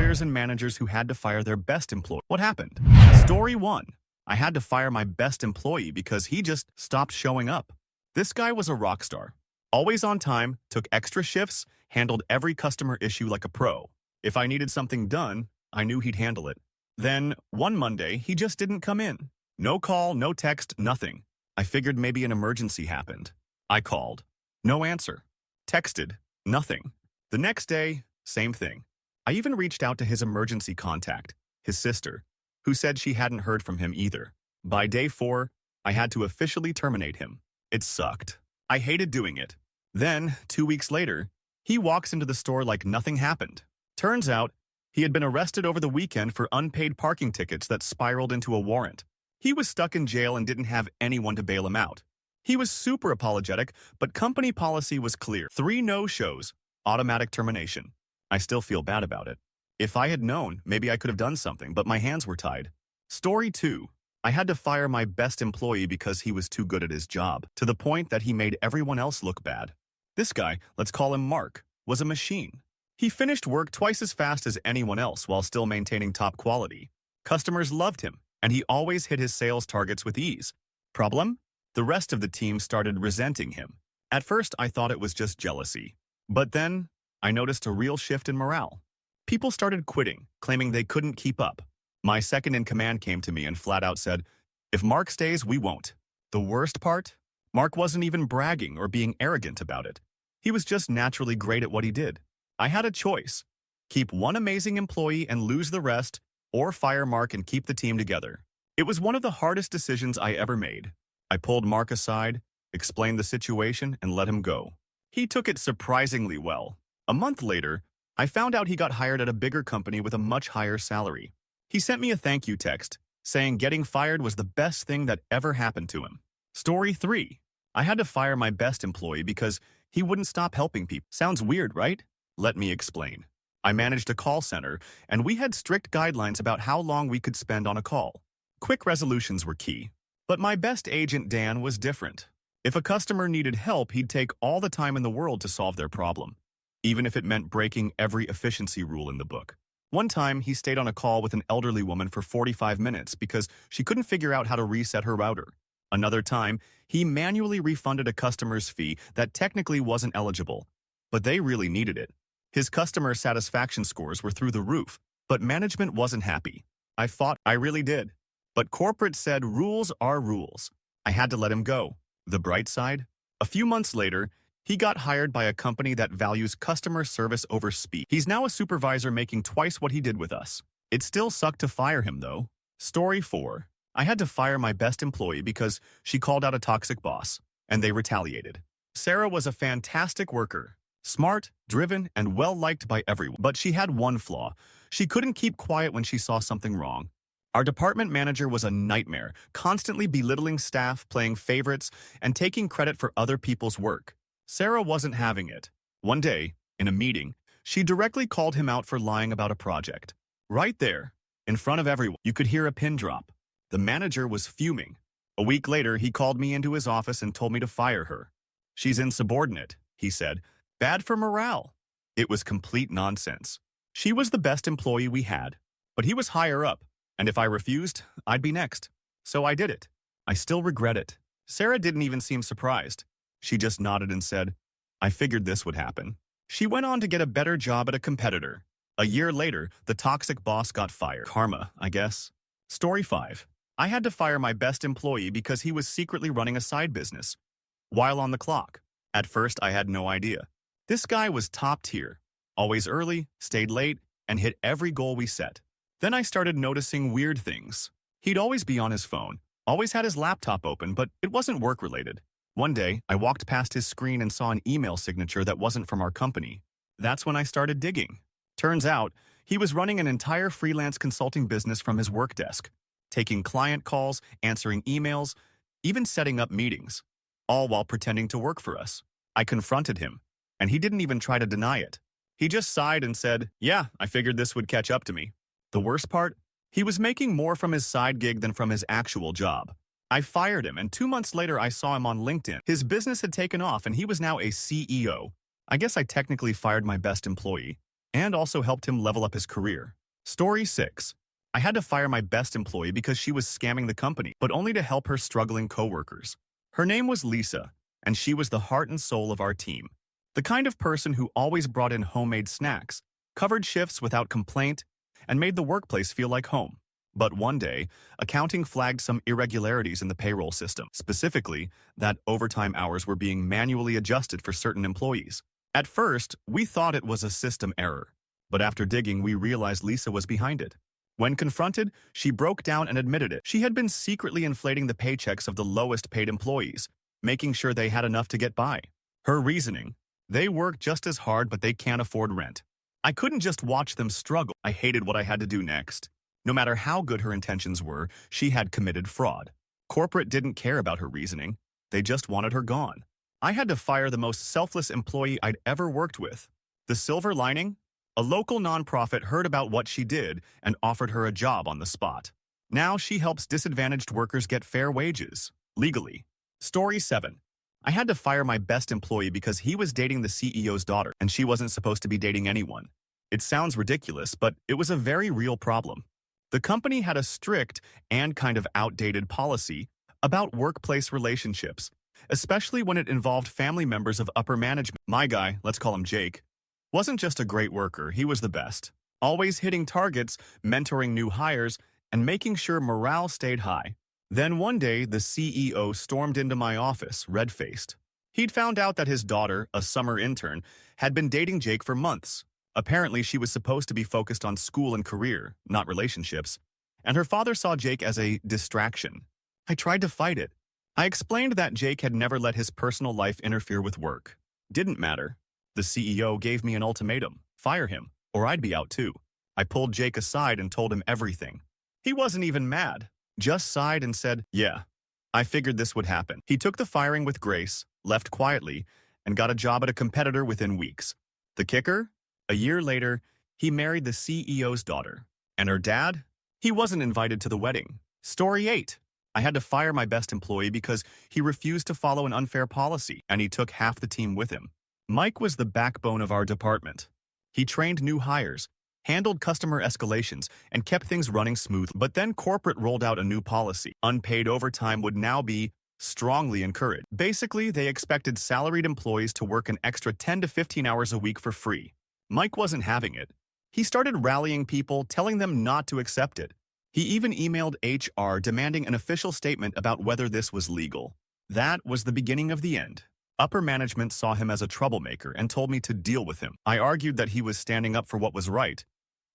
employers and managers who had to fire their best employee. What happened? Story 1. I had to fire my best employee because he just stopped showing up. This guy was a rock star. Always on time, took extra shifts, handled every customer issue like a pro. If I needed something done, I knew he'd handle it. Then, one Monday, he just didn't come in. No call, no text, nothing. I figured maybe an emergency happened. I called. No answer. Texted. Nothing. The next day, same thing. I even reached out to his emergency contact, his sister, who said she hadn't heard from him either. By day 4, I had to officially terminate him. It sucked. I hated doing it. Then, 2 weeks later, he walks into the store like nothing happened. Turns out, he had been arrested over the weekend for unpaid parking tickets that spiraled into a warrant. He was stuck in jail and didn't have anyone to bail him out. He was super apologetic, but company policy was clear. 3 no-shows, automatic termination. I still feel bad about it. If I had known, maybe I could have done something, but my hands were tied. Story 2. I had to fire my best employee because he was too good at his job, to the point that he made everyone else look bad. This guy, let's call him Mark, was a machine. He finished work twice as fast as anyone else while still maintaining top quality. Customers loved him, and he always hit his sales targets with ease. Problem? The rest of the team started resenting him. At first, I thought it was just jealousy. But then, I noticed a real shift in morale. People started quitting, claiming they couldn't keep up. My second-in-command came to me and flat out said, "If Mark stays, we won't." The worst part? Mark wasn't even bragging or being arrogant about it. He was just naturally great at what he did. I had a choice. Keep one amazing employee and lose the rest, or fire Mark and keep the team together. It was one of the hardest decisions I ever made. I pulled Mark aside, explained the situation, and let him go. He took it surprisingly well. A month later, I found out he got hired at a bigger company with a much higher salary. He sent me a thank you text, saying getting fired was the best thing that ever happened to him. Story 3. I had to fire my best employee because he wouldn't stop helping people. Sounds weird, right? Let me explain. I managed a call center, and we had strict guidelines about how long we could spend on a call. Quick resolutions were key. But my best agent, Dan, was different. If a customer needed help, he'd take all the time in the world to solve their problem, even if it meant breaking every efficiency rule in the book. One time, he stayed on a call with an elderly woman for 45 minutes because she couldn't figure out how to reset her router. Another time, he manually refunded a customer's fee that technically wasn't eligible, but they really needed it. His customer satisfaction scores were through the roof, but management wasn't happy. I fought, I really did. But corporate said rules are rules. I had to let him go. The bright side? A few months later, he got hired by a company that values customer service over speed. He's now a supervisor making twice what he did with us. It still sucked to fire him, though. Story 4. I had to fire my best employee because she called out a toxic boss, and they retaliated. Sarah was a fantastic worker. Smart, driven, and well-liked by everyone. But she had one flaw. She couldn't keep quiet when she saw something wrong. Our department manager was a nightmare, constantly belittling staff, playing favorites, and taking credit for other people's work. Sarah wasn't having it. One day, in a meeting, she directly called him out for lying about a project. Right there, in front of everyone, you could hear a pin drop. The manager was fuming. A week later, he called me into his office and told me to fire her. "She's insubordinate," he said. "Bad for morale." It was complete nonsense. She was the best employee we had, but he was higher up, and if I refused, I'd be next. So I did it. I still regret it. Sarah didn't even seem surprised. She just nodded and said, "I figured this would happen." She went on to get a better job at a competitor. A year later, the toxic boss got fired. Karma, I guess. Story 5. I had to fire my best employee because he was secretly running a side business while on the clock. At first, I had no idea. This guy was top tier, always early, stayed late, and hit every goal we set. Then I started noticing weird things. He'd always be on his phone, always had his laptop open, but it wasn't work-related. One day, I walked past his screen and saw an email signature that wasn't from our company. That's when I started digging. Turns out, he was running an entire freelance consulting business from his work desk, taking client calls, answering emails, even setting up meetings, all while pretending to work for us. I confronted him, and he didn't even try to deny it. He just sighed and said, "Yeah, I figured this would catch up to me." The worst part? He was making more from his side gig than from his actual job. I fired him, and 2 months later I saw him on LinkedIn. His business had taken off, and he was now a CEO. I guess I technically fired my best employee, and also helped him level up his career. Story 6. I had to fire my best employee because she was scamming the company, but only to help her struggling coworkers. Her name was Lisa, and she was the heart and soul of our team. The kind of person who always brought in homemade snacks, covered shifts without complaint, and made the workplace feel like home. But one day, accounting flagged some irregularities in the payroll system, specifically that overtime hours were being manually adjusted for certain employees. At first, we thought it was a system error, but after digging, we realized Lisa was behind it. When confronted, she broke down and admitted it. She had been secretly inflating the paychecks of the lowest paid employees, making sure they had enough to get by. Her reasoning: they work just as hard, but they can't afford rent. I couldn't just watch them struggle. I hated what I had to do next. No matter how good her intentions were, she had committed fraud. Corporate didn't care about her reasoning. They just wanted her gone. I had to fire the most selfless employee I'd ever worked with. The silver lining? A local nonprofit heard about what she did and offered her a job on the spot. Now she helps disadvantaged workers get fair wages, legally. Story 7. I had to fire my best employee because he was dating the CEO's daughter, and she wasn't supposed to be dating anyone. It sounds ridiculous, but it was a very real problem. The company had a strict and kind of outdated policy about workplace relationships, especially when it involved family members of upper management. My guy, let's call him Jake, wasn't just a great worker, he was the best. Always hitting targets, mentoring new hires, and making sure morale stayed high. Then one day, the CEO stormed into my office, red-faced. He'd found out that his daughter, a summer intern, had been dating Jake for months. Apparently, she was supposed to be focused on school and career, not relationships. And her father saw Jake as a distraction. I tried to fight it. I explained that Jake had never let his personal life interfere with work. Didn't matter. The CEO gave me an ultimatum: fire him, or I'd be out too. I pulled Jake aside and told him everything. He wasn't even mad, just sighed and said, "Yeah, I figured this would happen." He took the firing with grace, left quietly, and got a job at a competitor within weeks. The kicker? A year later, he married the CEO's daughter. And her dad? He wasn't invited to the wedding. Story 8. I had to fire my best employee because he refused to follow an unfair policy, and he took half the team with him. Mike was the backbone of our department. He trained new hires, handled customer escalations, and kept things running smooth. But then corporate rolled out a new policy. Unpaid overtime would now be strongly encouraged. Basically, they expected salaried employees to work an extra 10 to 15 hours a week for free. Mike wasn't having it. He started rallying people, telling them not to accept it. He even emailed HR demanding an official statement about whether this was legal. That was the beginning of the end. Upper management saw him as a troublemaker and told me to deal with him. I argued that he was standing up for what was right,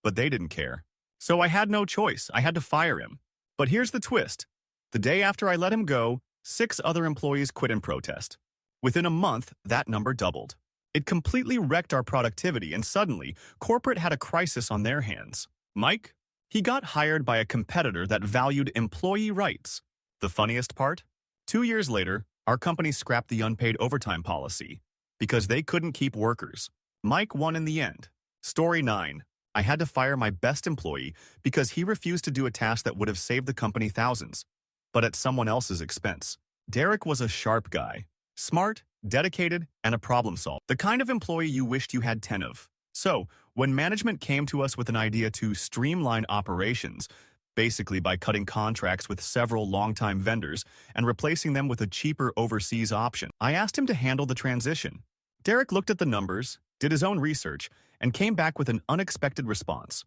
but they didn't care. So I had no choice. I had to fire him. But here's the twist. The day after I let him go, 6 other employees quit in protest. Within a month, that number doubled. It completely wrecked our productivity, and suddenly, corporate had a crisis on their hands. Mike? He got hired by a competitor that valued employee rights. The funniest part? 2 years later, our company scrapped the unpaid overtime policy because they couldn't keep workers. Mike won in the end. Story 9. I had to fire my best employee because he refused to do a task that would have saved the company thousands, but at someone else's expense. Derek was a sharp guy. Smart, dedicated, and a problem solver. The kind of employee you wished you had 10 of. So, when management came to us with an idea to streamline operations, basically by cutting contracts with several longtime vendors and replacing them with a cheaper overseas option, I asked him to handle the transition. Derek looked at the numbers, did his own research, and came back with an unexpected response.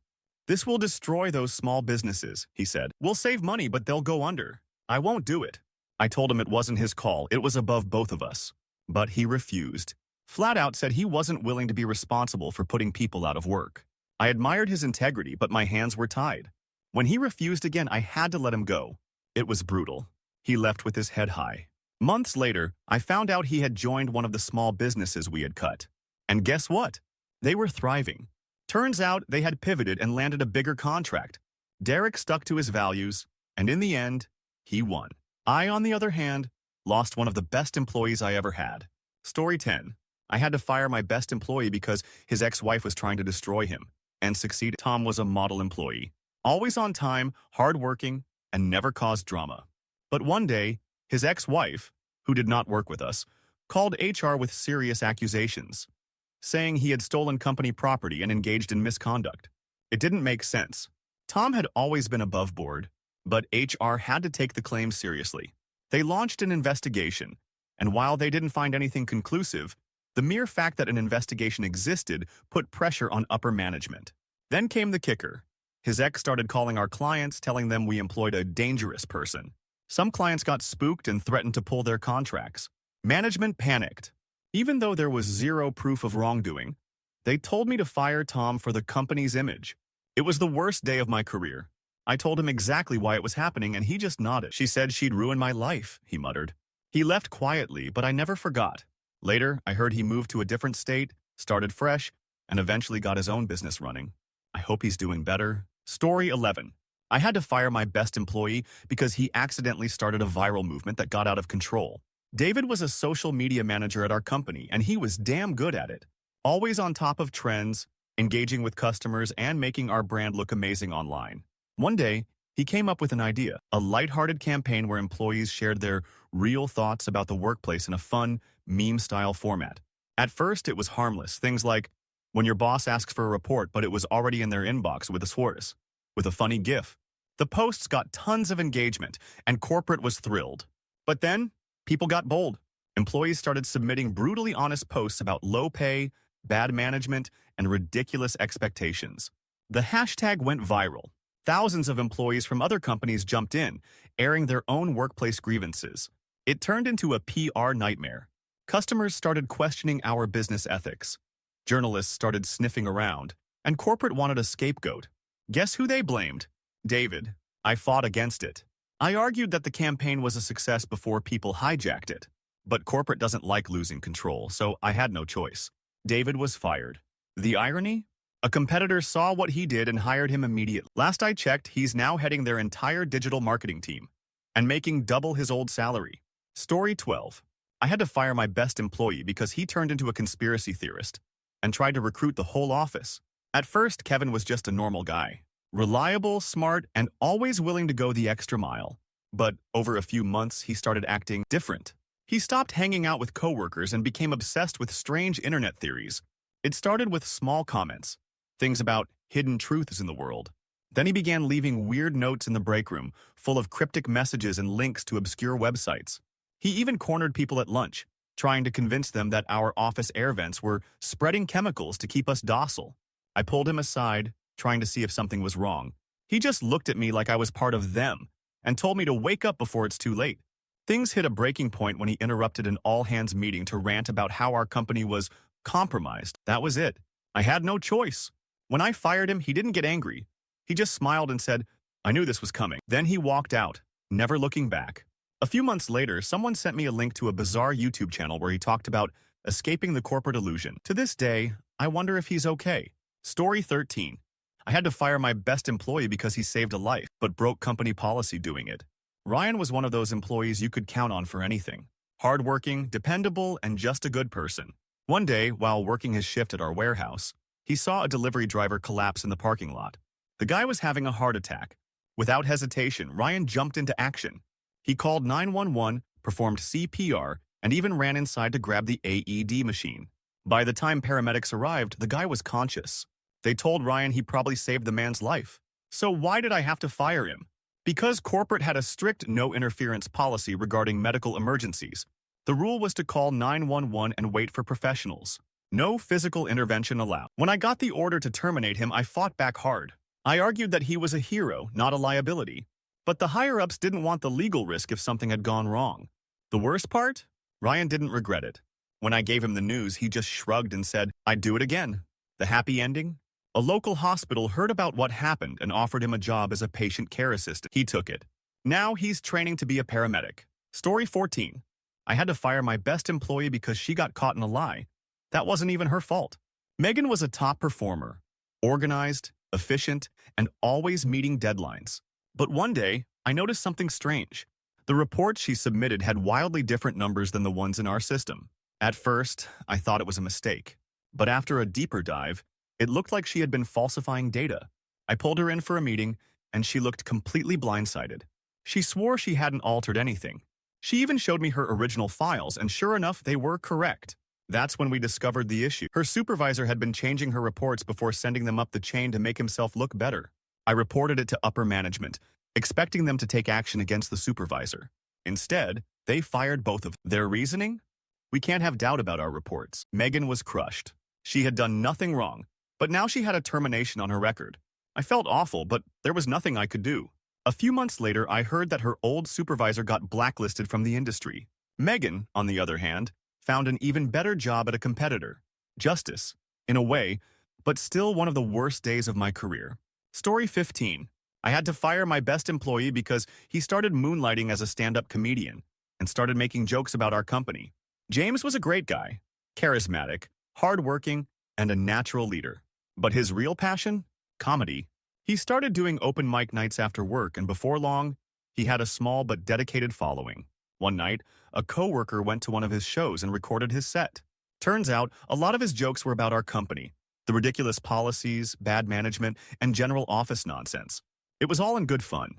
"This will destroy those small businesses," he said. "We'll save money, but they'll go under. I won't do it." I told him it wasn't his call, it was above both of us. But he refused. Flat out said he wasn't willing to be responsible for putting people out of work. I admired his integrity, but my hands were tied. When he refused again, I had to let him go. It was brutal. He left with his head high. Months later, I found out he had joined one of the small businesses we had cut. And guess what? They were thriving. Turns out they had pivoted and landed a bigger contract. Derek stuck to his values, and in the end, he won. I, on the other hand, lost one of the best employees I ever had. Story 10. I had to fire my best employee because his ex-wife was trying to destroy him, and succeeded. Tom was a model employee, always on time, hardworking, and never caused drama. But one day, his ex-wife, who did not work with us, called HR with serious accusations, saying he had stolen company property and engaged in misconduct. It didn't make sense. Tom had always been above board, but HR had to take the claim seriously. They launched an investigation, and while they didn't find anything conclusive, the mere fact that an investigation existed put pressure on upper management. Then came the kicker. His ex started calling our clients, telling them we employed a dangerous person. Some clients got spooked and threatened to pull their contracts. Management panicked. Even though there was zero proof of wrongdoing, they told me to fire Tom for the company's image. It was the worst day of my career. I told him exactly why it was happening, and he just nodded. She said she'd ruin my life, he muttered. He left quietly, but I never forgot. Later, I heard he moved to a different state, started fresh, and eventually got his own business running. I hope he's doing better. Story 11. I had to fire my best employee because he accidentally started a viral movement that got out of control. David was a social media manager at our company, and he was damn good at it. Always on top of trends, engaging with customers, and making our brand look amazing online. One day, he came up with an idea, a lighthearted campaign where employees shared their real thoughts about the workplace in a fun, meme-style format. At first, it was harmless, things like when your boss asks for a report but it was already in their inbox with a funny GIF. The posts got tons of engagement, and corporate was thrilled. But then, people got bold. Employees started submitting brutally honest posts about low pay, bad management, and ridiculous expectations. The hashtag went viral. Thousands of employees from other companies jumped in, airing their own workplace grievances. It turned into a PR nightmare. Customers started questioning our business ethics. Journalists started sniffing around, and corporate wanted a scapegoat. Guess who they blamed? David. I fought against it. I argued that the campaign was a success before people hijacked it. But corporate doesn't like losing control, so I had no choice. David was fired. The irony? A competitor saw what he did and hired him immediately. Last I checked, he's now heading their entire digital marketing team and making double his old salary. Story 12. I had to fire my best employee because he turned into a conspiracy theorist and tried to recruit the whole office. At first, Kevin was just a normal guy. Reliable, smart, and always willing to go the extra mile. But over a few months, he started acting different. He stopped hanging out with coworkers and became obsessed with strange internet theories. It started with small comments, things about hidden truths in the world. Then he began leaving weird notes in the break room, full of cryptic messages and links to obscure websites. He even cornered people at lunch, trying to convince them that our office air vents were spreading chemicals to keep us docile. I pulled him aside, trying to see if something was wrong. He just looked at me like I was part of them and told me to wake up before it's too late. Things hit a breaking point when he interrupted an all-hands meeting to rant about how our company was compromised. That was it. I had no choice. When I fired him, he didn't get angry. He just smiled and said, I knew this was coming. Then he walked out, never looking back. A few months later, someone sent me a link to a bizarre YouTube channel where he talked about escaping the corporate illusion. To this day, I wonder if he's okay. Story 13. I had to fire my best employee because he saved a life, but broke company policy doing it. Ryan was one of those employees you could count on for anything. Hardworking, dependable, and just a good person. One day, while working his shift at our warehouse, he saw a delivery driver collapse in the parking lot. The guy was having a heart attack. Without hesitation, Ryan jumped into action. He called 911, performed CPR, and even ran inside to grab the AED machine. By the time paramedics arrived, the guy was conscious. They told Ryan he probably saved the man's life. So why did I have to fire him? Because corporate had a strict no-interference policy regarding medical emergencies. The rule was to call 911 and wait for professionals. No physical intervention allowed. When I got the order to terminate him, I fought back hard. I argued that he was a hero, not a liability. But the higher-ups didn't want the legal risk if something had gone wrong. The worst part? Ryan didn't regret it. When I gave him the news, he just shrugged and said, I'd do it again. The happy ending? A local hospital heard about what happened and offered him a job as a patient care assistant. He took it. Now he's training to be a paramedic. Story 14. I had to fire my best employee because she got caught in a lie. That wasn't even her fault. Megan was a top performer, organized, efficient, and always meeting deadlines. But one day, I noticed something strange. The reports she submitted had wildly different numbers than the ones in our system. At first, I thought it was a mistake. But after a deeper dive, it looked like she had been falsifying data. I pulled her in for a meeting, and she looked completely blindsided. She swore she hadn't altered anything. She even showed me her original files, and sure enough, they were correct. That's when we discovered the issue. Her supervisor had been changing her reports before sending them up the chain to make himself look better. I reported it to upper management, expecting them to take action against the supervisor. Instead, they fired both of them. Their reasoning? We can't have doubt about our reports. Megan was crushed. She had done nothing wrong, but now she had a termination on her record. I felt awful, but there was nothing I could do. A few months later, I heard that her old supervisor got blacklisted from the industry. Megan, on the other hand, found an even better job at a competitor. Justice, in a way, but still one of the worst days of my career. Story 15. I had to fire my best employee because he started moonlighting as a stand-up comedian and started making jokes about our company. James was a great guy, charismatic, hardworking, and a natural leader. But his real passion? Comedy. He started doing open mic nights after work, and before long, he had a small but dedicated following. One night, a coworker went to one of his shows and recorded his set. Turns out, a lot of his jokes were about our company, the ridiculous policies, bad management, and general office nonsense. It was all in good fun.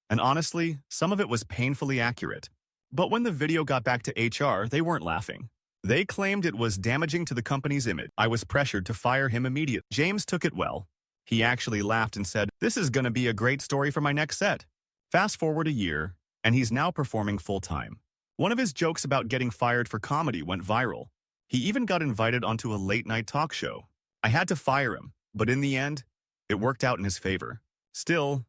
And honestly, some of it was painfully accurate. But when the video got back to HR, they weren't laughing. They claimed it was damaging to the company's image. I was pressured to fire him immediately. James took it well. He actually laughed and said, "This is going to be a great story for my next set." Fast forward a year, and he's now performing full-time. One of his jokes about getting fired for comedy went viral. He even got invited onto a late-night talk show. I had to fire him, but in the end, it worked out in his favor. Still,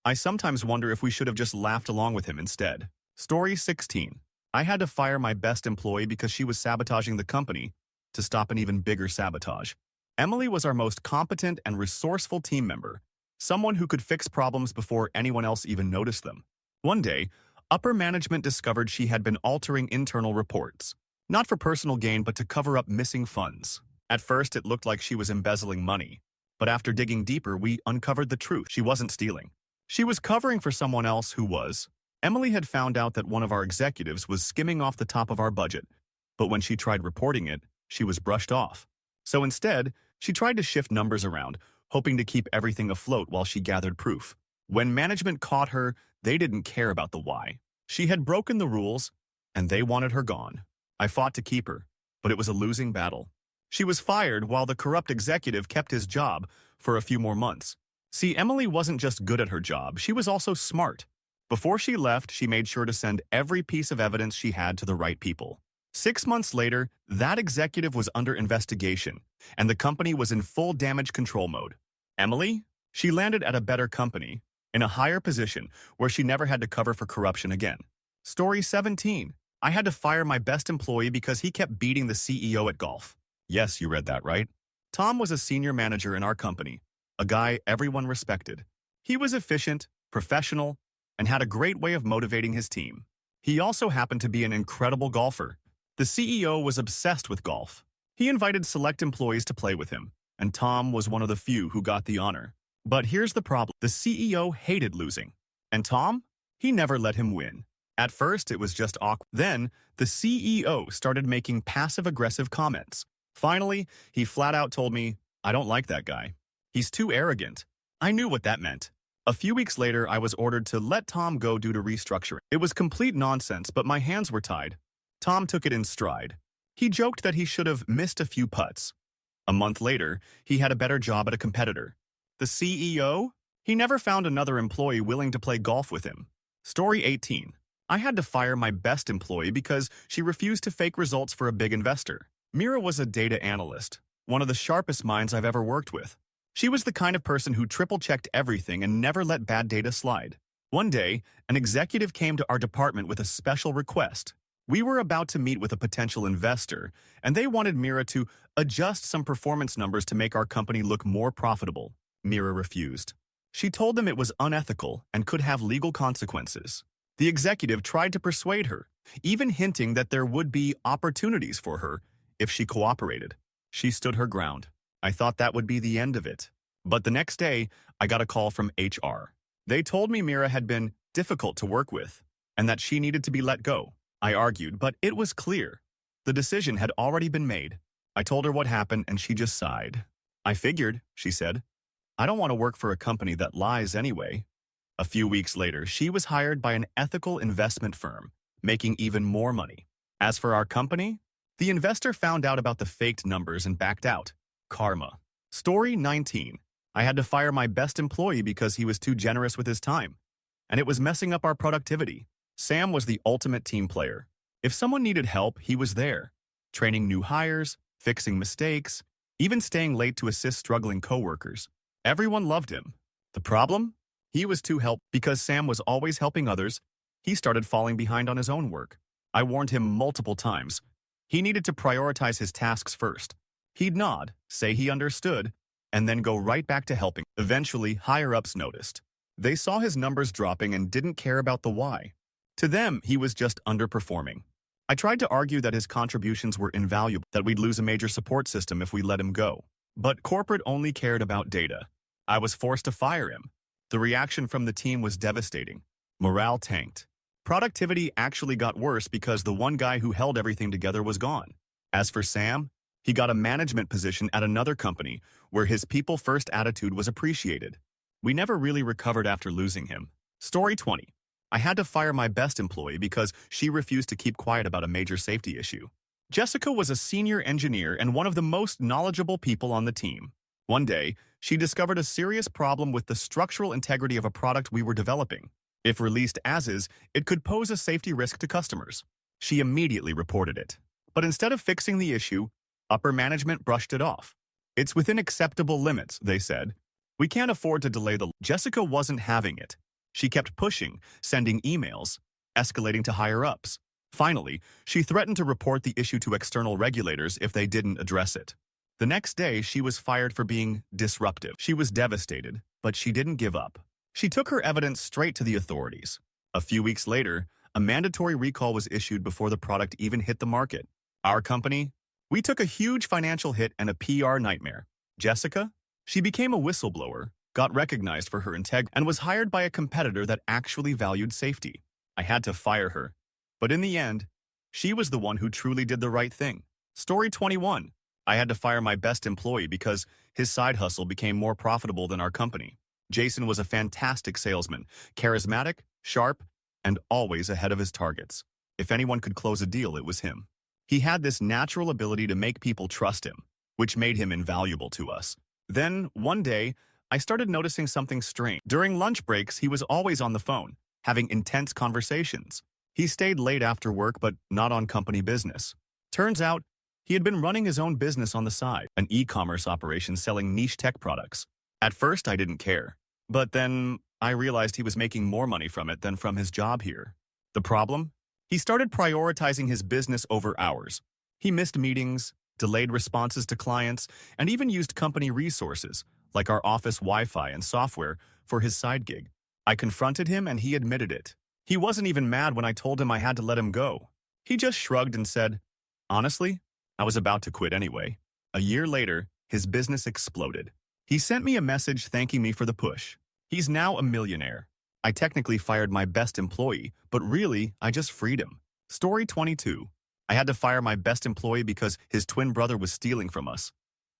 I sometimes wonder if we should have just laughed along with him instead. Story 16. I had to fire my best employee because she was sabotaging the company to stop an even bigger sabotage. Emily was our most competent and resourceful team member, someone who could fix problems before anyone else even noticed them. One day, upper management discovered she had been altering internal reports, not for personal gain but to cover up missing funds. At first, it looked like she was embezzling money, but after digging deeper, we uncovered the truth. She wasn't stealing. She was covering for someone else who was. Emily had found out that one of our executives was skimming off the top of our budget, but when she tried reporting it, she was brushed off. So instead, she tried to shift numbers around, hoping to keep everything afloat while she gathered proof. When management caught her, they didn't care about the why. She had broken the rules, and they wanted her gone. I fought to keep her, but it was a losing battle. She was fired while the corrupt executive kept his job for a few more months. See, Emily wasn't just good at her job, she was also smart. Before she left, she made sure to send every piece of evidence she had to the right people. 6 months later, that executive was under investigation, and the company was in full damage control mode. Emily? She landed at a better company, in a higher position, where she never had to cover for corruption again. Story 17. I had to fire my best employee because he kept beating the CEO at golf. Yes, you read that right. Tom was a senior manager in our company, a guy everyone respected. He was efficient, professional, and had a great way of motivating his team. He also happened to be an incredible golfer. The CEO was obsessed with golf. He invited select employees to play with him, and Tom was one of the few who got the honor. But here's the problem. The CEO hated losing. And Tom? He never let him win. At first, it was just awkward. Then, the CEO started making passive-aggressive comments. Finally, he flat out told me, "I don't like that guy. He's too arrogant." I knew what that meant. A few weeks later, I was ordered to let Tom go due to restructuring. It was complete nonsense, but my hands were tied. Tom took it in stride. He joked that he should have missed a few putts. A month later, he had a better job at a competitor. The CEO? He never found another employee willing to play golf with him. Story 18. I had to fire my best employee because she refused to fake results for a big investor. Mira was a data analyst, one of the sharpest minds I've ever worked with. She was the kind of person who triple-checked everything and never let bad data slide. One day, an executive came to our department with a special request. We were about to meet with a potential investor, and they wanted Mira to adjust some performance numbers to make our company look more profitable. Mira refused. She told them it was unethical and could have legal consequences. The executive tried to persuade her, even hinting that there would be opportunities for her if she cooperated. She stood her ground. I thought that would be the end of it. But the next day, I got a call from HR. They told me Mira had been difficult to work with and that she needed to be let go. I argued, but it was clear. The decision had already been made. I told her what happened and she just sighed. "I figured," she said. "I don't want to work for a company that lies anyway." A few weeks later, she was hired by an ethical investment firm, making even more money. As for our company, The investor found out about the faked numbers and backed out. Karma. Story 19. I had to fire my best employee because he was too generous with his time, and it was messing up our productivity. Sam was the ultimate team player. If someone needed help, he was there, training new hires, fixing mistakes, even staying late to assist struggling coworkers. Everyone loved him. The problem? He was too helpful. Because Sam was always helping others, he started falling behind on his own work. I warned him multiple times. He needed to prioritize his tasks first. He'd nod, say he understood, and then go right back to helping. Eventually, higher-ups noticed. They saw his numbers dropping and didn't care about the why. To them, he was just underperforming. I tried to argue that his contributions were invaluable, that we'd lose a major support system if we let him go. But corporate only cared about data. I was forced to fire him. The reaction from the team was devastating. Morale tanked. Productivity actually got worse because the one guy who held everything together was gone. As for Sam, he got a management position at another company where his people-first attitude was appreciated. We never really recovered after losing him. Story 20. I had to fire my best employee because she refused to keep quiet about a major safety issue. Jessica was a senior engineer and one of the most knowledgeable people on the team. One day, she discovered a serious problem with the structural integrity of a product we were developing. If released as is, it could pose a safety risk to customers. She immediately reported it. But instead of fixing the issue, upper management brushed it off. It's within acceptable limits, they said. We can't afford to delay the... Jessica wasn't having it. She kept pushing, sending emails, escalating to higher-ups. Finally, she threatened to report the issue to external regulators if they didn't address it. The next day, she was fired for being disruptive. She was devastated, but she didn't give up. She took her evidence straight to the authorities. A few weeks later, a mandatory recall was issued before the product even hit the market. Our company? We took a huge financial hit and a PR nightmare. Jessica? She became a whistleblower, got recognized for her integrity, and was hired by a competitor that actually valued safety. I had to fire her. But in the end, she was the one who truly did the right thing. Story 21. I had to fire my best employee because his side hustle became more profitable than our company. Jason was a fantastic salesman, charismatic, sharp, and always ahead of his targets. If anyone could close a deal, it was him. He had this natural ability to make people trust him, which made him invaluable to us. Then, one day, I started noticing something strange. During lunch breaks, he was always on the phone, having intense conversations. He stayed late after work, but not on company business. Turns out, he had been running his own business on the side, an e-commerce operation selling niche tech products. At first, I didn't care. But then I realized he was making more money from it than from his job here. The problem? He started prioritizing his business over ours. He missed meetings, delayed responses to clients, and even used company resources, like our office Wi-Fi and software, for his side gig. I confronted him and he admitted it. He wasn't even mad when I told him I had to let him go. He just shrugged and said, "Honestly, I was about to quit anyway." A year later, his business exploded. He sent me a message thanking me for the push. He's now a millionaire. I technically fired my best employee, but really, I just freed him. Story 22. I had to fire my best employee because his twin brother was stealing from us,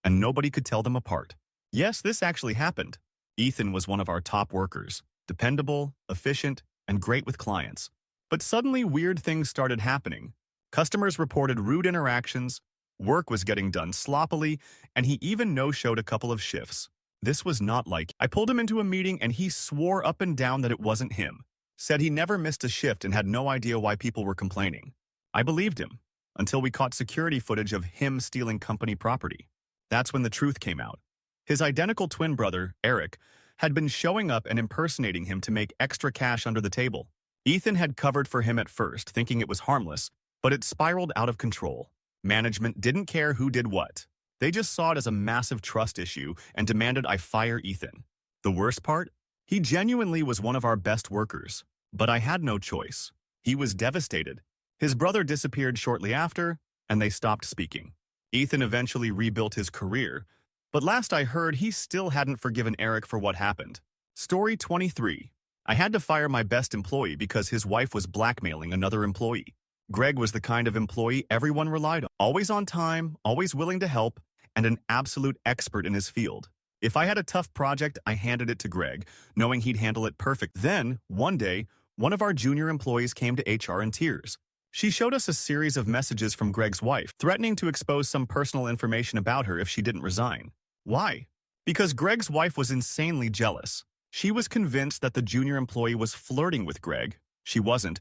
and nobody could tell them apart. Yes, this actually happened. Ethan was one of our top workers, dependable, efficient, and great with clients. But suddenly, weird things started happening. Customers reported rude interactions, work was getting done sloppily, and he even no-showed a couple of shifts. This was not like... I pulled him into a meeting and he swore up and down that it wasn't him. Said he never missed a shift and had no idea why people were complaining. I believed him, until we caught security footage of him stealing company property. That's when the truth came out. His identical twin brother, Eric, had been showing up and impersonating him to make extra cash under the table. Ethan had covered for him at first, thinking it was harmless, but it spiraled out of control. Management didn't care who did what. They just saw it as a massive trust issue and demanded I fire Ethan. The worst part? He genuinely was one of our best workers, but I had no choice. He was devastated. His brother disappeared shortly after, and they stopped speaking. Ethan eventually rebuilt his career, but last I heard, he still hadn't forgiven Eric for what happened. Story 23. I had to fire my best employee because his wife was blackmailing another employee. Greg was the kind of employee everyone relied on, always on time, always willing to help, and an absolute expert in his field. If I had a tough project, I handed it to Greg, knowing he'd handle it perfect. Then, one day, one of our junior employees came to HR in tears. She showed us a series of messages from Greg's wife, threatening to expose some personal information about her if she didn't resign. Why? Because Greg's wife was insanely jealous. She was convinced that the junior employee was flirting with Greg. She wasn't,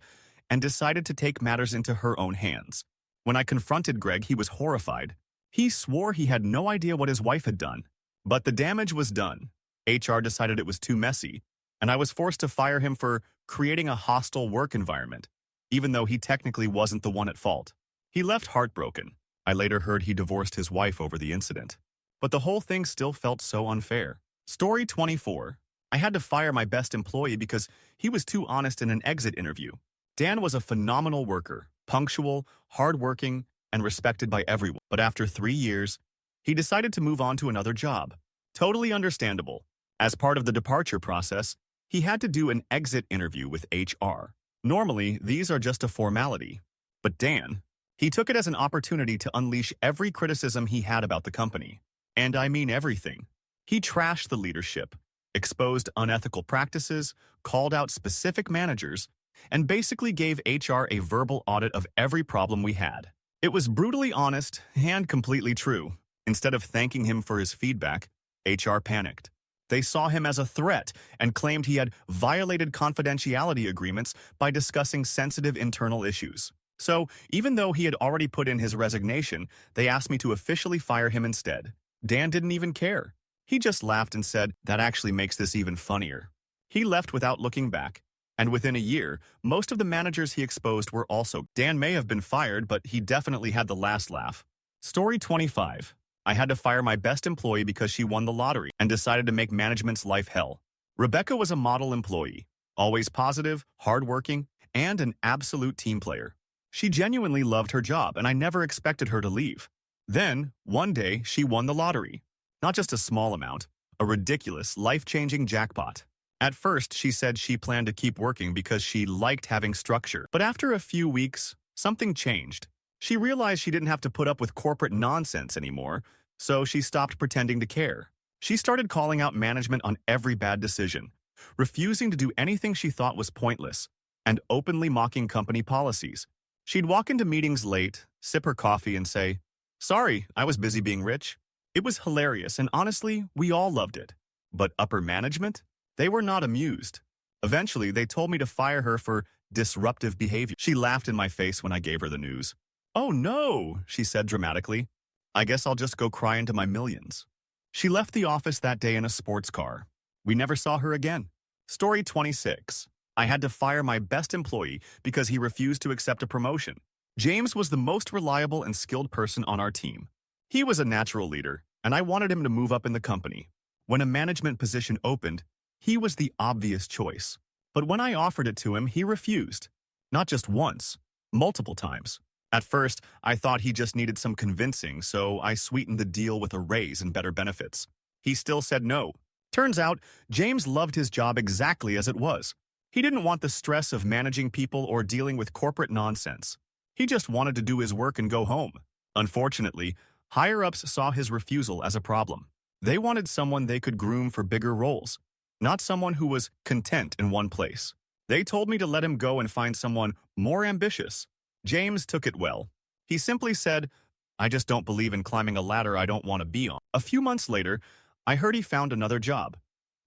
and decided to take matters into her own hands. When I confronted Greg, he was horrified. He swore he had no idea what his wife had done. But the damage was done. HR decided it was too messy, and I was forced to fire him for creating a hostile work environment, even though he technically wasn't the one at fault. He left heartbroken. I later heard he divorced his wife over the incident. But the whole thing still felt so unfair. Story 24. I had to fire my best employee because he was too honest in an exit interview. Dan was a phenomenal worker, punctual, hardworking, and respected by everyone. But after 3 years, he decided to move on to another job. Totally understandable. As part of the departure process, he had to do an exit interview with HR. Normally, these are just a formality. But Dan, he took it as an opportunity to unleash every criticism he had about the company. And I mean everything. He trashed the leadership, exposed unethical practices, called out specific managers, and basically gave HR a verbal audit of every problem we had. It was brutally honest and completely true. Instead of thanking him for his feedback, HR panicked. They saw him as a threat and claimed he had violated confidentiality agreements by discussing sensitive internal issues. So, even though he had already put in his resignation, they asked me to officially fire him instead. Dan didn't even care. He just laughed and said, "That actually makes this even funnier." He left without looking back, and within a year, most of the managers he exposed were also. Dan may have been fired, but he definitely had the last laugh. Story 25. I had to fire my best employee because she won the lottery and decided to make management's life hell. Rebecca was a model employee, always positive, hardworking, and an absolute team player. She genuinely loved her job, and I never expected her to leave. Then, one day, she won the lottery. Not just a small amount, a ridiculous, life-changing jackpot. At first, she said she planned to keep working because she liked having structure. But after a few weeks, something changed. She realized she didn't have to put up with corporate nonsense anymore, so she stopped pretending to care. She started calling out management on every bad decision, refusing to do anything she thought was pointless, and openly mocking company policies. She'd walk into meetings late, sip her coffee, and say, "Sorry, I was busy being rich." It was hilarious, and honestly, we all loved it. But upper management? They were not amused. Eventually, they told me to fire her for disruptive behavior. She laughed in my face when I gave her the news. "Oh no," she said dramatically. "I guess I'll just go cry into my millions." She left the office that day in a sports car. We never saw her again. Story 26. I had to fire my best employee because he refused to accept a promotion. James was the most reliable and skilled person on our team. He was a natural leader, and I wanted him to move up in the company. When a management position opened, he was the obvious choice. But when I offered it to him, he refused. Not just once, multiple times. At first, I thought he just needed some convincing, so I sweetened the deal with a raise and better benefits. He still said no. Turns out, James loved his job exactly as it was. He didn't want the stress of managing people or dealing with corporate nonsense. He just wanted to do his work and go home. Unfortunately, higher-ups saw his refusal as a problem. They wanted someone they could groom for bigger roles, not someone who was content in one place. They told me to let him go and find someone more ambitious. James took it well. He simply said, "I just don't believe in climbing a ladder I don't want to be on." A few months later, I heard he found another job,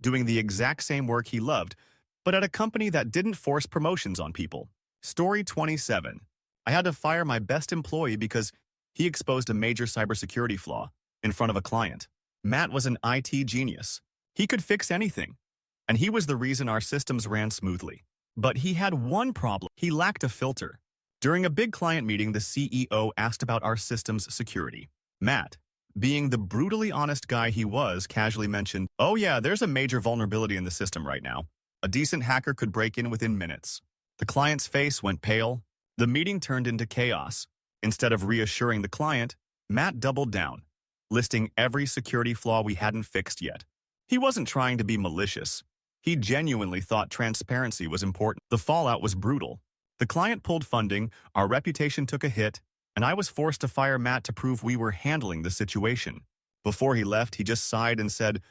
doing the exact same work he loved, but at a company that didn't force promotions on people. Story 27. I had to fire my best employee because he exposed a major cybersecurity flaw in front of a client. Matt was an IT genius. He could fix anything, and he was the reason our systems ran smoothly. But he had one problem. He lacked a filter. During a big client meeting, the CEO asked about our system's security. Matt, being the brutally honest guy he was, casually mentioned, "Oh yeah, there's a major vulnerability in the system right now. A decent hacker could break in within minutes." The client's face went pale. The meeting turned into chaos. Instead of reassuring the client, Matt doubled down, listing every security flaw we hadn't fixed yet. He wasn't trying to be malicious. He genuinely thought transparency was important. The fallout was brutal. The client pulled funding, our reputation took a hit, and I was forced to fire Matt to prove we were handling the situation. Before he left, he just sighed and said,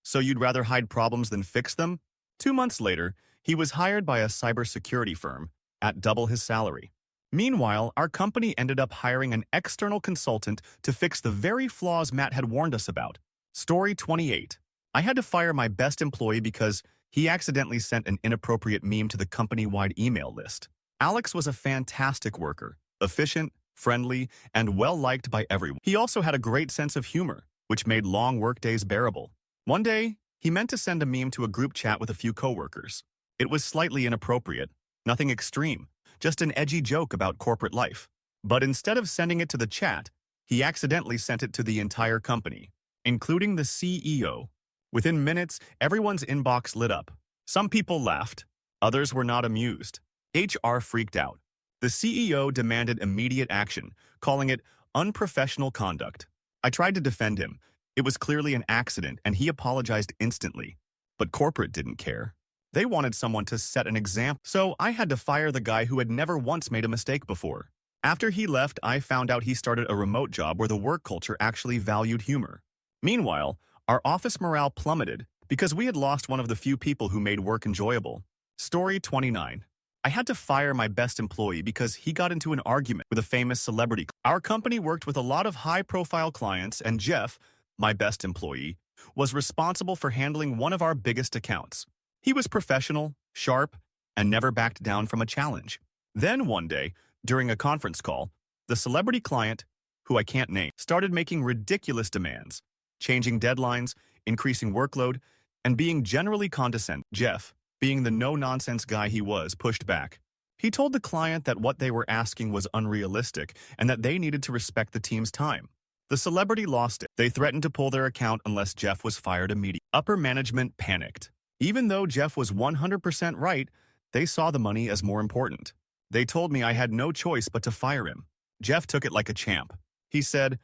"So you'd rather hide problems than fix them?" 2 months later, he was hired by a cybersecurity firm at double his salary. Meanwhile, our company ended up hiring an external consultant to fix the very flaws Matt had warned us about. Story 28. I had to fire my best employee because he accidentally sent an inappropriate meme to the company-wide email list. Alex was a fantastic worker, efficient, friendly, and well-liked by everyone. He also had a great sense of humor, which made long workdays bearable. One day, he meant to send a meme to a group chat with a few coworkers. It was slightly inappropriate, nothing extreme, just an edgy joke about corporate life. But instead of sending it to the chat, he accidentally sent it to the entire company, including the CEO. Within minutes, everyone's inbox lit up. Some people laughed, others were not amused. HR freaked out. The CEO demanded immediate action, calling it unprofessional conduct. I tried to defend him. It was clearly an accident, and he apologized instantly. But corporate didn't care. They wanted someone to set an example, so I had to fire the guy who had never once made a mistake before. After he left, I found out he started a remote job where the work culture actually valued humor. Meanwhile, our office morale plummeted because we had lost one of the few people who made work enjoyable. Story 29. I had to fire my best employee because he got into an argument with a famous celebrity. Our company worked with a lot of high-profile clients, and Jeff, my best employee, was responsible for handling one of our biggest accounts. He was professional, sharp, and never backed down from a challenge. Then one day, during a conference call, the celebrity client, who I can't name, started making ridiculous demands, changing deadlines, increasing workload, and being generally condescending. Jeff, being the no-nonsense guy he was, pushed back. He told the client that what they were asking was unrealistic and that they needed to respect the team's time. The celebrity lost it. They threatened to pull their account unless Jeff was fired immediately. Upper management panicked. Even though Jeff was 100% right, they saw the money as more important. They told me I had no choice but to fire him. Jeff took it like a champ. He said,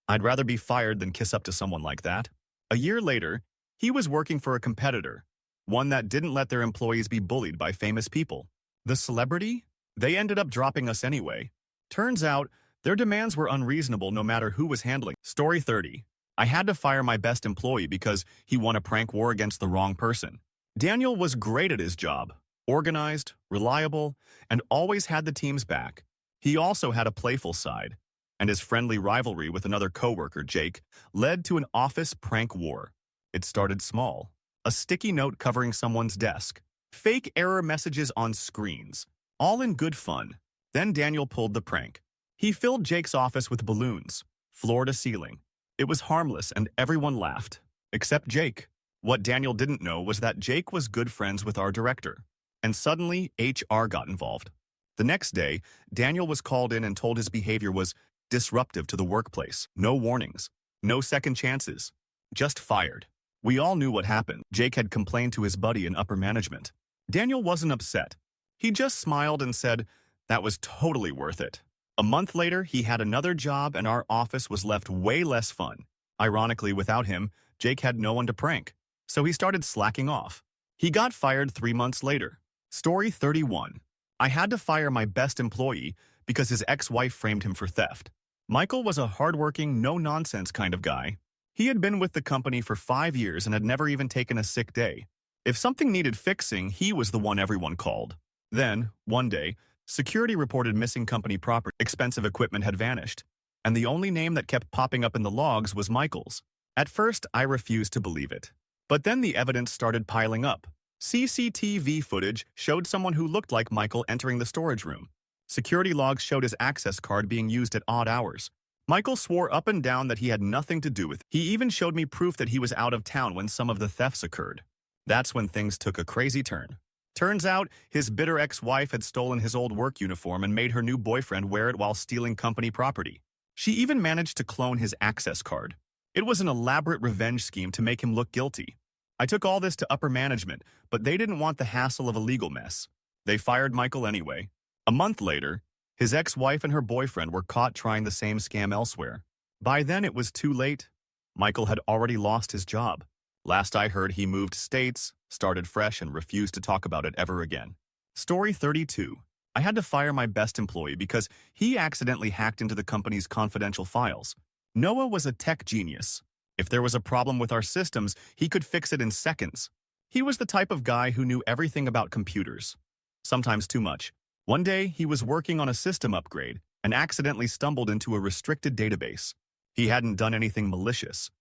"I'd rather be fired than kiss up to someone like that." A year later, he was working for a competitor, one that didn't let their employees be bullied by famous people. The celebrity? They ended up dropping us anyway. Turns out, their demands were unreasonable no matter who was handling. Story 30. I had to fire my best employee because he won a prank war against the wrong person. Daniel was great at his job, organized, reliable, and always had the team's back. He also had a playful side, and his friendly rivalry with another coworker, Jake, led to an office prank war. It started small. A sticky note covering someone's desk, fake error messages on screens, all in good fun. Then Daniel pulled the prank. He filled Jake's office with balloons, floor to ceiling. It was harmless and everyone laughed, except Jake. What Daniel didn't know was that Jake was good friends with our director, and suddenly HR got involved. The next day, Daniel was called in and told his behavior was disruptive to the workplace. No warnings, no second chances, just fired. We all knew what happened. Jake had complained to his buddy in upper management. Daniel wasn't upset. He just smiled and said, "That was totally worth it." A month later, he had another job and our office was left way less fun. Ironically, without him, Jake had no one to prank, so he started slacking off. He got fired 3 months later. Story 31. I had to fire my best employee because his ex-wife framed him for theft. Michael was a hardworking, no-nonsense kind of guy. He had been with the company for 5 years and had never even taken a sick day. If something needed fixing, he was the one everyone called. Then, one day, security reported missing company property. Expensive equipment had vanished, and the only name that kept popping up in the logs was Michael's. At first, I refused to believe it. But then the evidence started piling up. CCTV footage showed someone who looked like Michael entering the storage room. Security logs showed his access card being used at odd hours. Michael swore up and down that he had nothing to do with it. He even showed me proof that he was out of town when some of the thefts occurred. That's when things took a crazy turn. Turns out, his bitter ex-wife had stolen his old work uniform and made her new boyfriend wear it while stealing company property. She even managed to clone his access card. It was an elaborate revenge scheme to make him look guilty. I took all this to upper management, but they didn't want the hassle of a legal mess. They fired Michael anyway. A month later, his ex-wife and her boyfriend were caught trying the same scam elsewhere. By then, it was too late. Michael had already lost his job. Last I heard, he moved states, started fresh, and refused to talk about it ever again. Story 32. I had to fire my best employee because he accidentally hacked into the company's confidential files. Noah was a tech genius. If there was a problem with our systems, he could fix it in seconds. He was the type of guy who knew everything about computers, sometimes too much. One day, he was working on a system upgrade and accidentally stumbled into a restricted database. He hadn't done anything malicious.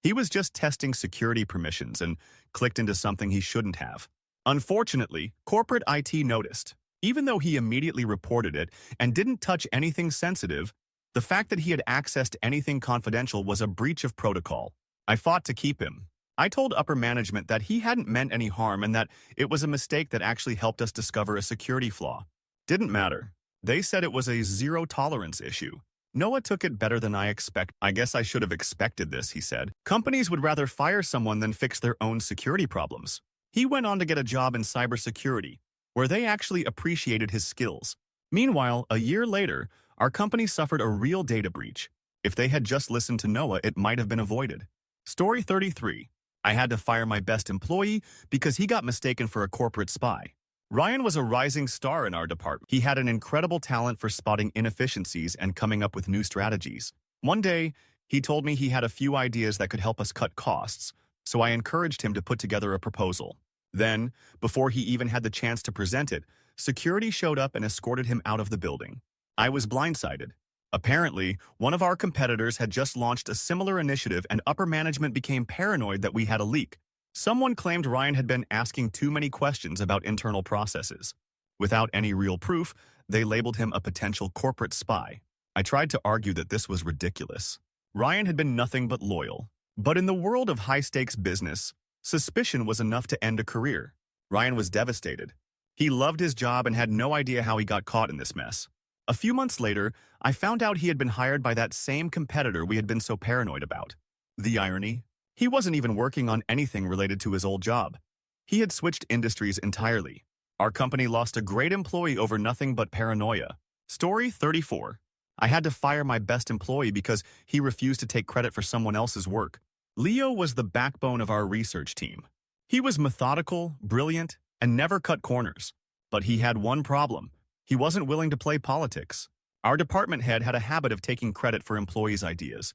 He was just testing security permissions and clicked into something he shouldn't have. Unfortunately, corporate IT noticed. Even though he immediately reported it and didn't touch anything sensitive, the fact that he had accessed anything confidential was a breach of protocol. I fought to keep him. I told upper management that he hadn't meant any harm and that it was a mistake that actually helped us discover a security flaw. Didn't matter. They said it was a zero-tolerance issue. Noah took it better than I expect. I guess I should have expected this, he said. Companies would rather fire someone than fix their own security problems. He went on to get a job in cybersecurity, where they actually appreciated his skills. Meanwhile, a year later, our company suffered a real data breach. If they had just listened to Noah, it might have been avoided. Story 33. I had to fire my best employee because he got mistaken for a corporate spy. Ryan was a rising star in our department. He had an incredible talent for spotting inefficiencies and coming up with new strategies. One day, he told me he had a few ideas that could help us cut costs, so I encouraged him to put together a proposal. Then, before he even had the chance to present it, security showed up and escorted him out of the building. I was blindsided. Apparently, one of our competitors had just launched a similar initiative and upper management became paranoid that we had a leak. Someone claimed Ryan had been asking too many questions about internal processes. Without any real proof, they labeled him a potential corporate spy. I tried to argue that this was ridiculous. Ryan had been nothing but loyal. But in the world of high-stakes business, suspicion was enough to end a career. Ryan was devastated. He loved his job and had no idea how he got caught in this mess. A few months later, I found out he had been hired by that same competitor we had been so paranoid about. The irony? He wasn't even working on anything related to his old job. He had switched industries entirely. Our company lost a great employee over nothing but paranoia. Story 34. I had to fire my best employee because he refused to take credit for someone else's work. Leo was the backbone of our research team. He was methodical, brilliant, and never cut corners. But he had one problem. He wasn't willing to play politics. Our department head had a habit of taking credit for employees' ideas.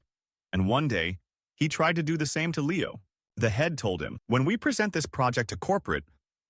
And one day, he tried to do the same to Leo. The head told him, "When we present this project to corporate,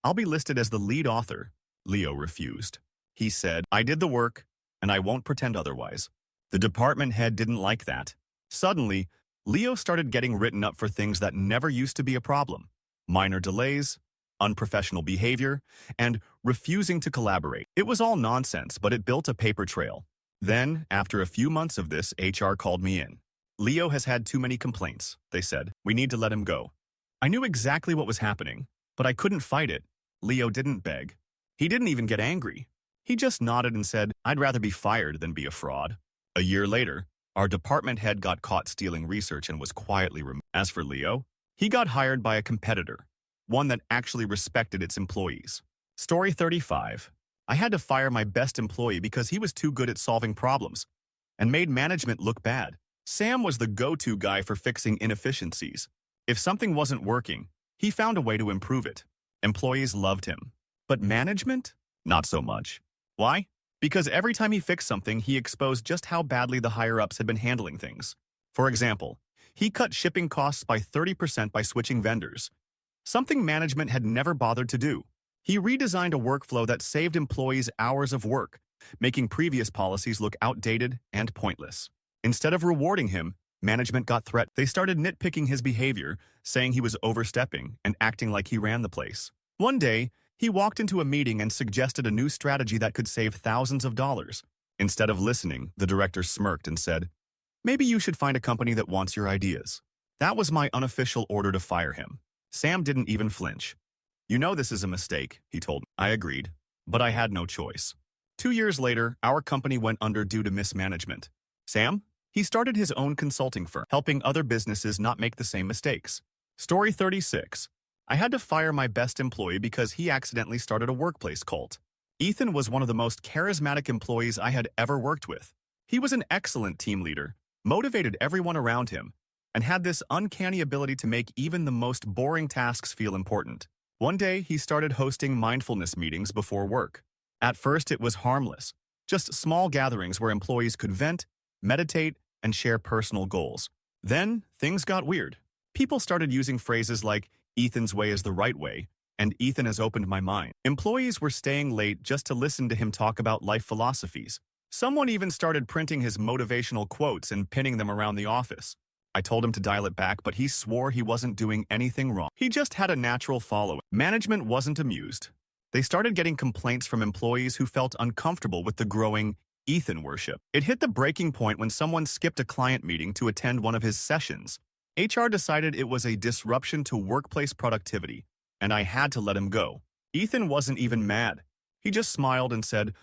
I'll be listed as the lead author." Leo refused. He said, "I did the work, and I won't pretend otherwise." The department head didn't like that. Suddenly, Leo started getting written up for things that never used to be a problem. Minor delays, unprofessional behavior, and refusing to collaborate. It was all nonsense, but it built a paper trail. Then, after a few months of this, HR called me in. "Leo has had too many complaints," they said. "We need to let him go." I knew exactly what was happening, but I couldn't fight it. Leo didn't beg. He didn't even get angry. He just nodded and said, "I'd rather be fired than be a fraud." A year later, our department head got caught stealing research and was quietly removed. As for Leo, he got hired by a competitor, one that actually respected its employees. Story 35. I had to fire my best employee because he was too good at solving problems and made management look bad. Sam was the go-to guy for fixing inefficiencies. If something wasn't working, he found a way to improve it. Employees loved him. But management? Not so much. Why? Because every time he fixed something, he exposed just how badly the higher-ups had been handling things. For example, he cut shipping costs by 30% by switching vendors, something management had never bothered to do. He redesigned a workflow that saved employees hours of work, making previous policies look outdated and pointless. Instead of rewarding him, management got threatened. They started nitpicking his behavior, saying he was overstepping and acting like he ran the place. One day, he walked into a meeting and suggested a new strategy that could save thousands of dollars. Instead of listening, the director smirked and said, "Maybe you should find a company that wants your ideas." That was my unofficial order to fire him. Sam didn't even flinch. "You know this is a mistake," he told me. I agreed, but I had no choice. 2 years later, our company went under due to mismanagement. Sam? He started his own consulting firm, helping other businesses not make the same mistakes. Story 36. I had to fire my best employee because he accidentally started a workplace cult. Ethan was one of the most charismatic employees I had ever worked with. He was an excellent team leader, motivated everyone around him, and had this uncanny ability to make even the most boring tasks feel important. One day, he started hosting mindfulness meetings before work. At first, it was harmless, just small gatherings where employees could vent, meditate, and share personal goals. Then, things got weird. People started using phrases like, "Ethan's way is the right way," and Ethan has opened my mind. Employees were staying late just to listen to him talk about life philosophies. Someone even started printing his motivational quotes and pinning them around the office. I told him to dial it back, but he swore he wasn't doing anything wrong. He just had a natural following. Management wasn't amused. They started getting complaints from employees who felt uncomfortable with the growing Ethan worship. It hit the breaking point when someone skipped a client meeting to attend one of his sessions. HR decided it was a disruption to workplace productivity, and I had to let him go. Ethan wasn't even mad. He just smiled and said,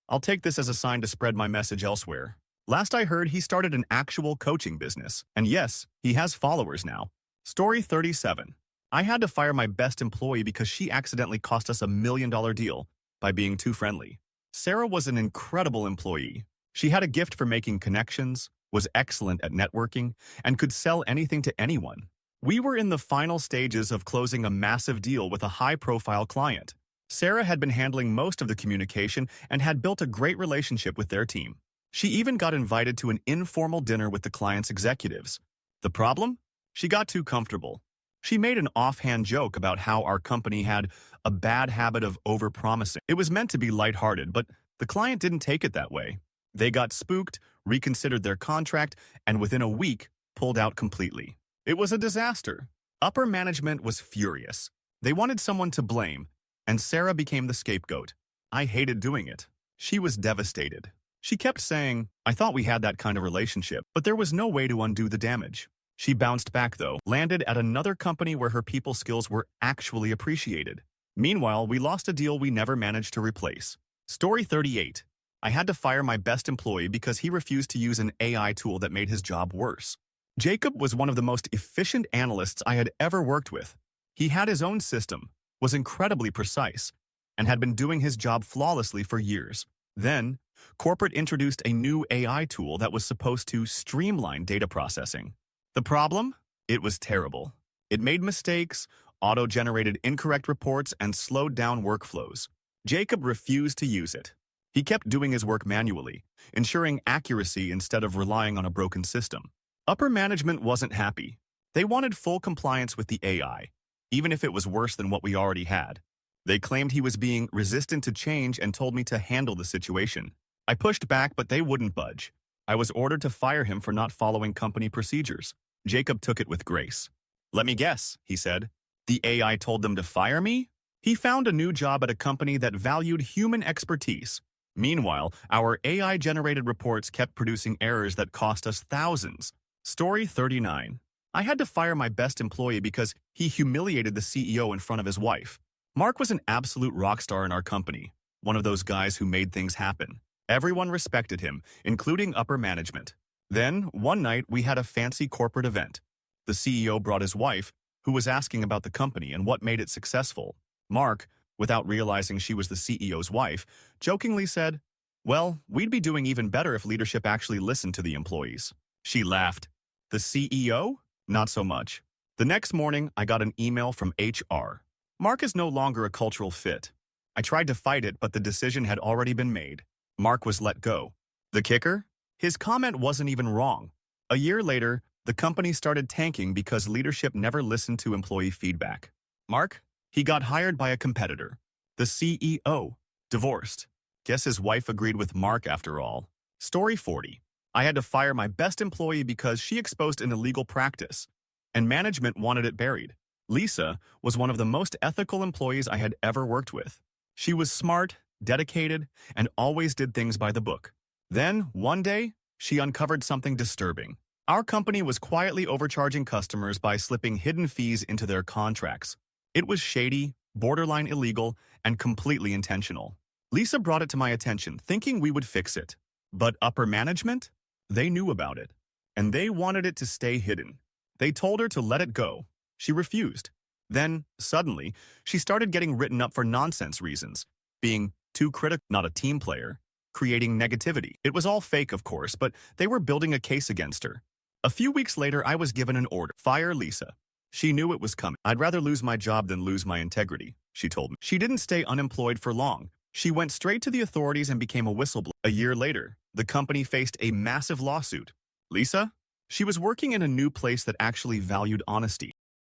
"I'll take this as a sign to spread my message elsewhere." Last I heard, he started an actual coaching business. And yes, he has followers now. Story 37. I had to fire my best employee because she accidentally cost us $1 million deal by being too friendly. Sarah was an incredible employee. She had a gift for making connections, was excellent at networking, and could sell anything to anyone. We were in the final stages of closing a massive deal with a high-profile client. Sarah had been handling most of the communication and had built a great relationship with their team. She even got invited to an informal dinner with the client's executives. The problem? She got too comfortable. She made an offhand joke about how our company had a bad habit of overpromising. It was meant to be lighthearted, but the client didn't take it that way. They got spooked, reconsidered their contract, and within a week, pulled out completely. It was a disaster. Upper management was furious. They wanted someone to blame, and Sarah became the scapegoat. I hated doing it. She was devastated. She kept saying, "I thought we had that kind of relationship," but there was no way to undo the damage. She bounced back, though, landed at another company where her people skills were actually appreciated. Meanwhile, we lost a deal we never managed to replace. Story 38. I had to fire my best employee because he refused to use an AI tool that made his job worse. Jacob was one of the most efficient analysts I had ever worked with. He had his own system, was incredibly precise, and had been doing his job flawlessly for years. Then, corporate introduced a new AI tool that was supposed to streamline data processing. The problem? It was terrible. It made mistakes, auto-generated incorrect reports, and slowed down workflows. Jacob refused to use it. He kept doing his work manually, ensuring accuracy instead of relying on a broken system. Upper management wasn't happy. They wanted full compliance with the AI, even if it was worse than what we already had. They claimed he was being resistant to change and told me to handle the situation. I pushed back, but they wouldn't budge. I was ordered to fire him for not following company procedures. Jacob took it with grace. "Let me guess," he said. "The AI told them to fire me?" He found a new job at a company that valued human expertise. Meanwhile, our AI-generated reports kept producing errors that cost us thousands. Story 39. I had to fire my best employee because he humiliated the CEO in front of his wife. Mark was an absolute rock star in our company, one of those guys who made things happen. Everyone respected him, including upper management. Then, one night, we had a fancy corporate event. The CEO brought his wife, who was asking about the company and what made it successful. Mark, without realizing she was the CEO's wife, jokingly said, "Well, we'd be doing even better if leadership actually listened to the employees." She laughed. "The CEO? Not so much." The next morning, I got an email from HR. Mark is no longer a cultural fit. I tried to fight it, but the decision had already been made. Mark was let go. The kicker? His comment wasn't even wrong. A year later, the company started tanking because leadership never listened to employee feedback. Mark? He got hired by a competitor. The CEO. Divorced. Guess his wife agreed with Mark after all. Story 40. I had to fire my best employee because she exposed an illegal practice, and management wanted it buried. Lisa was one of the most ethical employees I had ever worked with. She was smart, dedicated, and always did things by the book. Then, one day, she uncovered something disturbing. Our company was quietly overcharging customers by slipping hidden fees into their contracts. It was shady, borderline illegal, and completely intentional. Lisa brought it to my attention, thinking we would fix it. But upper management? They knew about it, and they wanted it to stay hidden. They told her to let it go. She refused. Then, suddenly, she started getting written up for nonsense reasons, being too critical, not a team player, creating negativity. It was all fake, of course, but they were building a case against her. A few weeks later, I was given an order. Fire Lisa. She knew it was coming. "I'd rather lose my job than lose my integrity," she told me. She didn't stay unemployed for long. She went straight to the authorities and became a whistleblower. A year later, the company faced a massive lawsuit. Lisa? She was working in a new place that actually valued honesty.